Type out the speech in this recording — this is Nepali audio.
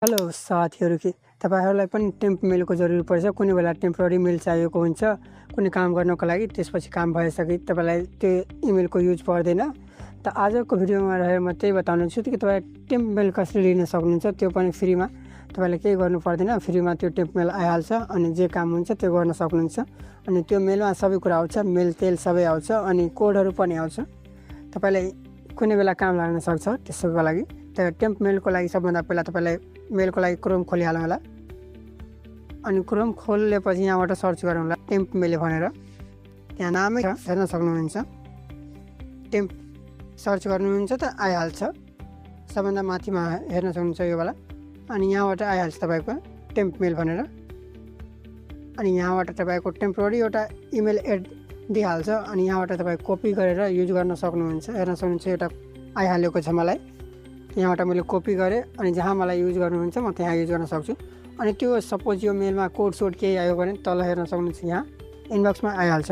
हेलो साथीहरू के तपाईहरुलाई पनि टेम्प मेलको जरुरी पर्छ। कुनै बेला टेम्पोररी मेल चाहिएको हुन्छ कुनै काम गर्नको लागि, त्यसपछि काम भइसके तपाईलाई त्यो इमेलको युज पर्दैन। त आजको भिडियोमा रहेर म त्यही बताउन छु कि तपाई टेम्प मेल कसरी लिन सक्नुहुन्छ, त्यो पनि फ्रीमा। तपाईले केही गर्नु पर्दैन, फ्रीमा त्यो टेम्प मेल आइहाल्छ अनि जे काम हुन्छ त्यो गर्न सक्नुहुन्छ। अनि त्यो मेलमा सबै कुरा आउँछ, मेल तेल सबै आउँछ अनि कोडहरु पनि आउँछ। तपाईलाई कुनै बेला काम लाग्न सक्छ। त्यसको लागि त टेम्प मेलको लागि सबभन्दा पहिला तपाईलाई मेलको लागि क्रोम खोलिहाल्नु होला। अनि क्रोम खोलेपछि यहाँबाट सर्च गर्नु होला टेम्प मेल भनेर। यहाँ नामै हेर्न सक्नुहुन्छ। टेम्प सर्च गर्नुहुन्छ त आइहाल्छ। सबभन्दा माथिमा हेर्न सक्नुहुन्छ यो वाला। अनि यहाँबाट आइहाल्छ तपाईको टेम्प मेल भनेर। अनि यहाँबाट तपाईको टेम्पोररी एउटा इमेल एड दिइहाल्छ। अनि यहाँबाट तपाई कपी गरेर युज गर्न सक्नुहुन्छ। हेर्न सक्नुहुन्छ एउटा आइहालेको छ मलाई। यहाँबाट मैले कपी गरेँ अनि जहाँ मलाई युज गर्नुहुन्छ म त्यहाँ युज गर्न सक्छु। अनि त्यो सपोज यो मेलमा कोड सोड केही आयो भने तल हेर्न सक्नुहुन्छ, यहाँ इनबक्समा आइहाल्छ।